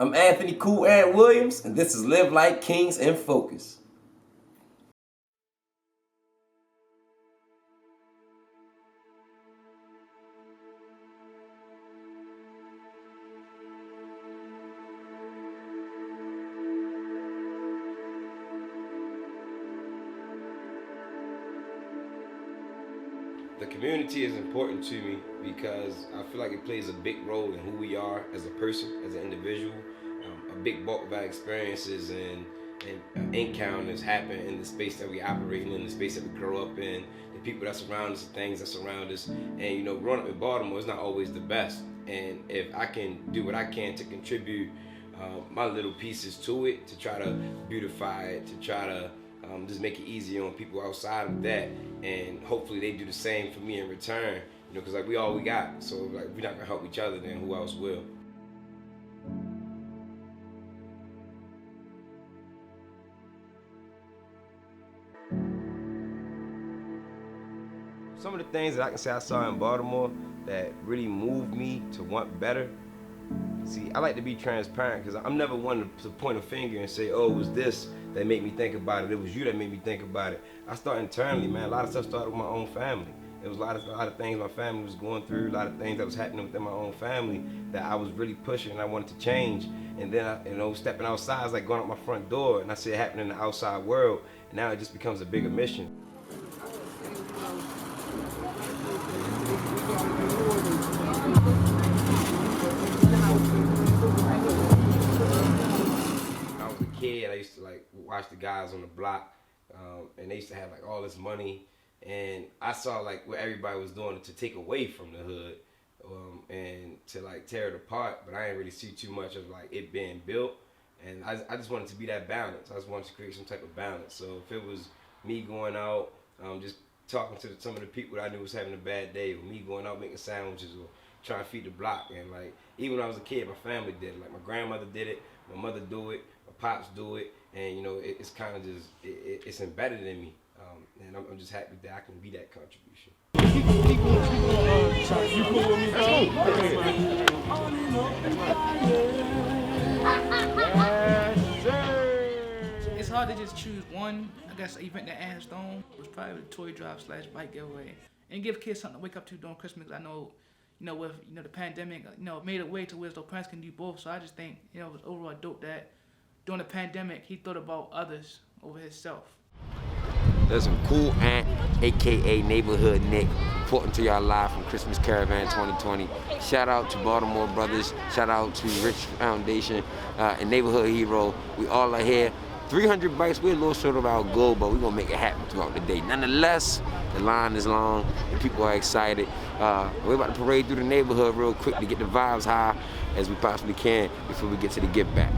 I'm Anthony Cool Ant Williams, and this is Live Like Kings in Focus. The community is important to me because I feel like it plays a big role in who we are as a person, as an individual. A big bulk of our experiences and encounters happen in the space that we operate in, the space that we grow up in, the people that surround us, the things that surround us. And you know, growing up in Baltimore is not always the best. And if I can do what I can to contribute my little pieces to it, to try to beautify it, to try to just make it easier on people outside of that, and hopefully they do the same for me in return, you know, because like we all we got, so like if we're not gonna help each other, then who else will? Some of the things that I can say I saw in Baltimore that really moved me to want better. See, I like to be transparent because I'm never one to point a finger and say, oh, it was this that made me think about it. It was you that made me think about it. I start internally, man. A lot of stuff started with my own family. There was a lot of things my family was going through, a lot of things that was happening within my own family that I was really pushing and I wanted to change. And then, stepping outside is like going out my front door, and I see it happening in the outside world, and now it just becomes a bigger mission. Kid, I used to like watch the guys on the block, and they used to have like all this money, and I saw like what everybody was doing to take away from the hood, and to like tear it apart. But I didn't really see too much of like it being built, and I just wanted to be that balance. I just wanted to create some type of balance. So if it was me going out, just talking to some of the people that I knew was having a bad day, or me going out making sandwiches or trying to feed the block, and like even when I was a kid, my family did it. Like my grandmother did it, my mother do it. Pops do it, and you know it's kind of just it's embedded in me, and I'm just happy that I can be that contribution. It's hard to just choose one. I guess an event that Ann Stone was probably the toy drop / bike giveaway, and give kids something to wake up to during Christmas. I know, with the pandemic, it made a way to where those parents can do both. So I just think it was overall dope that during the pandemic, he thought about others over himself. There's some Cool Ant, aka Neighborhood Nick, reporting to y'all live from Christmas Caravan 2020. Shout out to Baltimore Brothers, shout out to Rich Foundation, and Neighborhood Hero. We all are here. 300 bikes, we're a little short of our goal, but we're gonna make it happen throughout the day. Nonetheless, the line is long, and people are excited. We're about to parade through the neighborhood real quick to get the vibes high as we possibly can before we get to the give back.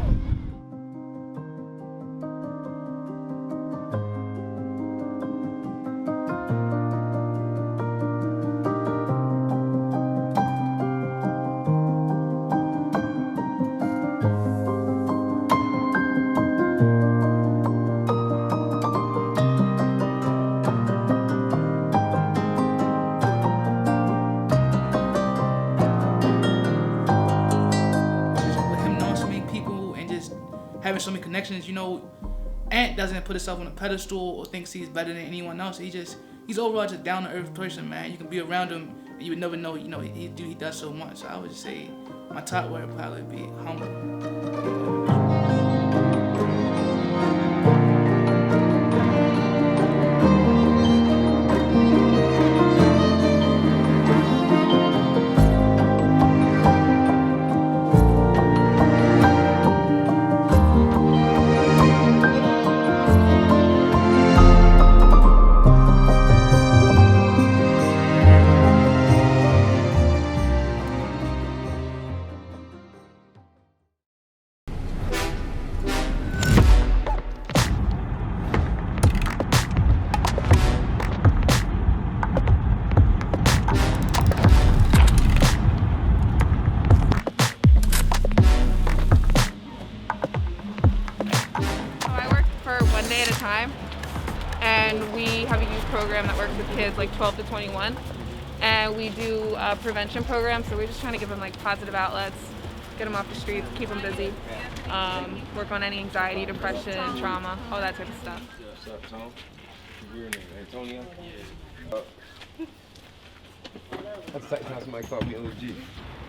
Having so many connections, Ant doesn't put himself on a pedestal or thinks he's better than anyone else. He's overall just down to earth person, man. You can be around him and you would never know, he does so much. So I would just say my top word would probably be humble. And we have a youth program that works with kids like 12 to 21. And we do a prevention program, so we're just trying to give them like positive outlets, get them off the streets, keep them busy, work on any anxiety, depression, trauma, all that type of stuff. What's up, Tom? What's your name? Antonio? Yeah. That's the second time somebody called me OG.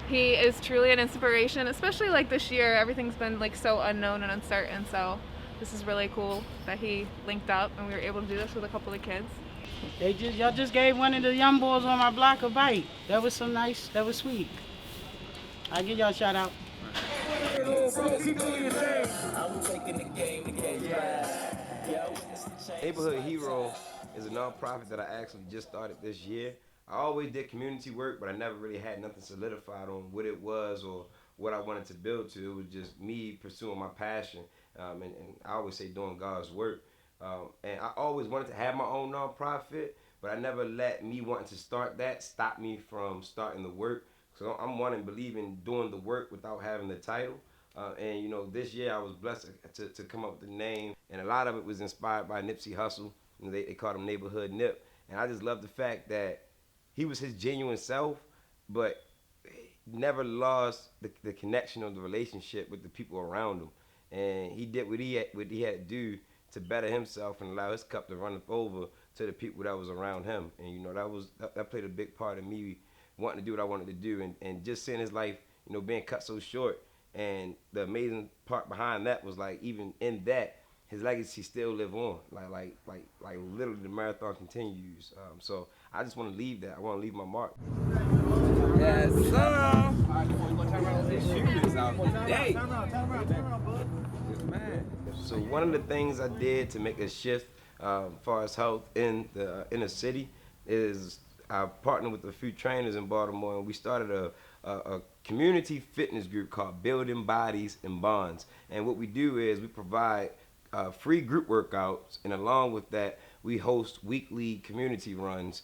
He is truly an inspiration, especially like this year. Everything's been like so unknown and uncertain, so this is really cool that he linked up and we were able to do this with a couple of kids. Y'all just gave one of the young boys on my block a bite. That was so nice. That was sweet. I'll give y'all a shout out. Neighborhood Hero is a nonprofit that I actually just started this year. I always did community work, but I never really had nothing solidified on what it was or what I wanted to build to. It was just me pursuing my passion, and I always say doing God's work. And I always wanted to have my own nonprofit, but I never let me wanting to start that stop me from starting the work. So I'm wanting to believe in doing the work without having the title. And you know, this year I was blessed to come up with the name, and a lot of it was inspired by Nipsey Hussle. You know, they called him Neighborhood Nip, and I just love the fact that he was his genuine self, but never lost the connection of the relationship with the people around him. And he did what he had to do to better himself and allow his cup to run over to the people that was around him. And you know, that played a big part of me wanting to do what I wanted to do, and just seeing his life, you know, being cut so short. And the amazing part behind that was, like, even in that, his legacy still live on. Like literally the marathon continues. So I just want to leave that. I want to leave my mark. Yes, sir. Shooters out today. So one of the things I did to make a shift as far as health in the city is I partnered with a few trainers in Baltimore, and we started a community fitness group called Building Bodies and Bonds. And what we do is we provide free group workouts, and along with that, we host weekly community runs.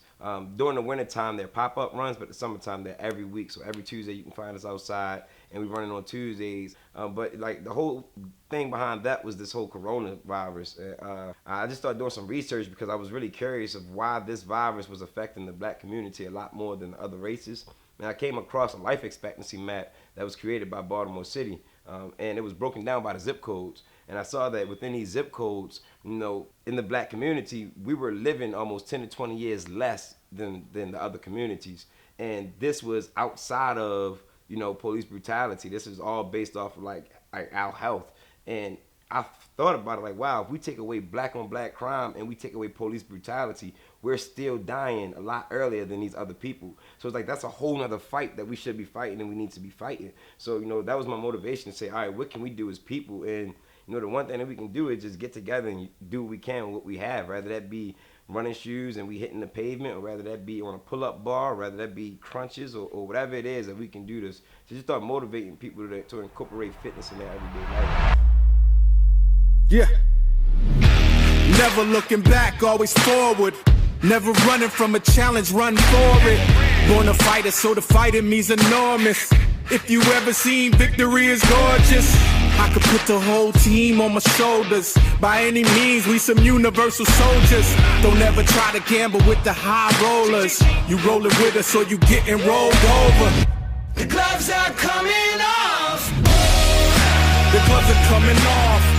During the wintertime, they're pop-up runs, but the summertime, they're every week. So every Tuesday, you can find us outside, and we're running on Tuesdays. But like the whole thing behind that was this whole coronavirus. I just started doing some research because I was really curious of why this virus was affecting the black community a lot more than other races. And I came across a life expectancy map that was created by Baltimore City, and it was broken down by the zip codes. And I saw that within these zip codes, you know, in the black community, we were living almost 10 to 20 years less than the other communities. And this was outside of, you know, police brutality. This is all based off of like our health. And I thought about it like, wow, if we take away black on black crime and we take away police brutality, we're still dying a lot earlier than these other people. So it's like, that's a whole nother fight that we should be fighting and we need to be fighting. So, you know, that was my motivation to say, all right, what can we do as people? And, you know, the one thing that we can do is just get together and do what we can with what we have, rather that be running shoes and we hitting the pavement, or rather that be on a pull-up bar, or rather that be crunches, or whatever it is that we can do this. To just start motivating people to incorporate fitness in their everyday life. Yeah. Never looking back, always forward. Never running from a challenge, run for it. Born a fighter, so the fight in me's enormous. If you ever seen victory is gorgeous, I could put the whole team on my shoulders. By any means, we some universal soldiers. Don't ever try to gamble with the high rollers. You rolling with us, so you getting rolled over. The gloves are coming off. The gloves are coming off.